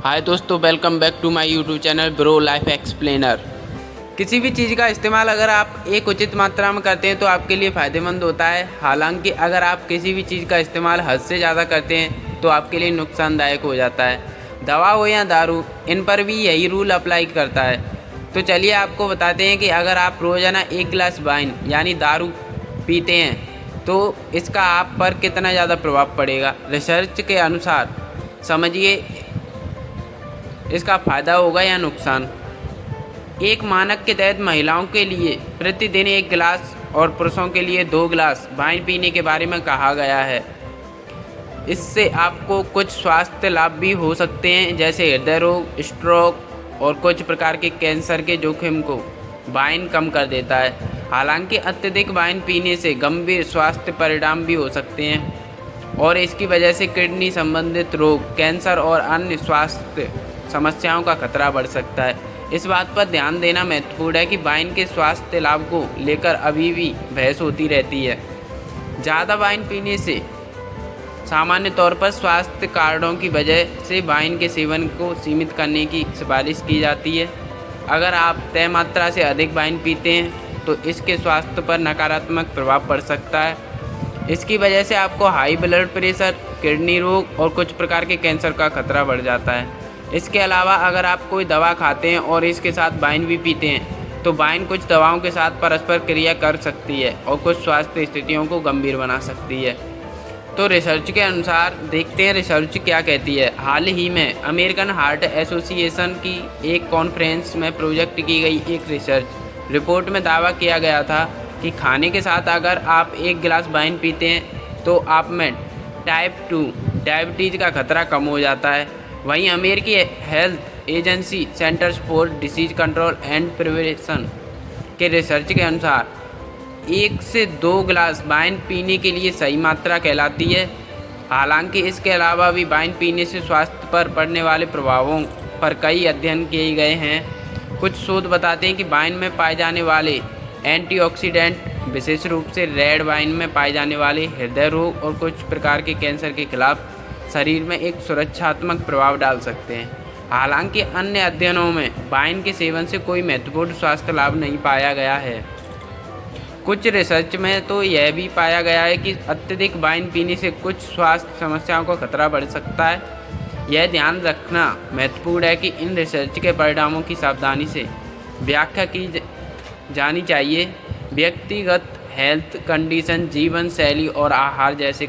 हाय दोस्तों, welcome back to my YouTube channel bro life explainer. किसी भी चीज़ का इस्तेमाल अगर आप एक उचित मात्रा में करते हैं तो आपके लिए फ़ायदेमंद होता है। हालांकि अगर आप किसी भी चीज़ का इस्तेमाल हद से ज़्यादा करते हैं तो आपके लिए नुकसानदायक हो जाता है। दवा हो या दारू, इन पर भी यही रूल अप्लाई करता है। तो चलिए आपको बताते हैं कि अगर आप रोज़ाना 1 गिलास वाइन यानी दारू पीते हैं तो इसका आप पर कितना ज़्यादा प्रभाव पड़ेगा। रिसर्च के अनुसार समझिए इसका फ़ायदा होगा या नुकसान। एक मानक के तहत महिलाओं के लिए प्रतिदिन 1 गिलास और पुरुषों के लिए 2 गिलास वाइन पीने के बारे में कहा गया है। इससे आपको कुछ स्वास्थ्य लाभ भी हो सकते हैं, जैसे हृदय रोग, स्ट्रोक और कुछ प्रकार के कैंसर के जोखिम को वाइन कम कर देता है। हालांकि अत्यधिक वाइन पीने से गंभीर स्वास्थ्य परिणाम भी हो सकते हैं और इसकी वजह से किडनी संबंधित रोग, कैंसर और अन्य स्वास्थ्य समस्याओं का खतरा बढ़ सकता है। इस बात पर ध्यान देना महत्वपूर्ण है कि वाइन के स्वास्थ्य लाभ को लेकर अभी भी बहस होती रहती है। ज़्यादा वाइन पीने से सामान्य तौर पर स्वास्थ्य कारणों की वजह से वाइन के सेवन को सीमित करने की सिफारिश की जाती है। अगर आप तय मात्रा से अधिक वाइन पीते हैं तो इसके स्वास्थ्य पर नकारात्मक प्रभाव पड़ सकता है। इसकी वजह से आपको हाई ब्लड प्रेशर, किडनी रोग और कुछ प्रकार के कैंसर का खतरा बढ़ जाता है। इसके अलावा अगर आप कोई दवा खाते हैं और इसके साथ वाइन भी पीते हैं तो वाइन कुछ दवाओं के साथ परस्पर क्रिया कर सकती है और कुछ स्वास्थ्य स्थितियों को गंभीर बना सकती है। तो रिसर्च के अनुसार देखते हैं रिसर्च क्या कहती है। हाल ही में अमेरिकन हार्ट एसोसिएशन की एक कॉन्फ्रेंस में प्रोजेक्ट की गई एक रिसर्च रिपोर्ट में दावा किया गया था कि खाने के साथ अगर आप 1 गिलास वाइन पीते हैं तो आप में टाइप 2 डायबिटीज़ का खतरा कम हो जाता है। वहीं अमेरिकी health agency centres for disease control and prevention के रिसर्च के अनुसार 1 से 2 गिलास वाइन पीने के लिए सही मात्रा कहलाती है। हालांकि इसके अलावा भी वाइन पीने से स्वास्थ्य पर पड़ने वाले प्रभावों पर कई अध्ययन किए गए हैं। कुछ शोध बताते हैं कि वाइन में पाए जाने वाले एंटीऑक्सीडेंट, विशेष रूप से रेड वाइन में पाए जाने वाले हृदय रोग और कुछ प्रकार के कैंसर के खिलाफ शरीर में एक सुरक्षात्मक प्रभाव डाल सकते हैं। हालांकि अन्य अध्ययनों में वाइन के सेवन से कोई महत्वपूर्ण स्वास्थ्य लाभ नहीं पाया गया है। कुछ रिसर्च में तो यह भी पाया गया है कि अत्यधिक वाइन पीने से कुछ स्वास्थ्य समस्याओं का खतरा बढ़ सकता है। यह ध्यान रखना महत्वपूर्ण है कि इन रिसर्च के परिणामों की सावधानी से व्याख्या की जानी चाहिए। व्यक्तिगत हेल्थ कंडीशन, जीवन शैली और आहार जैसे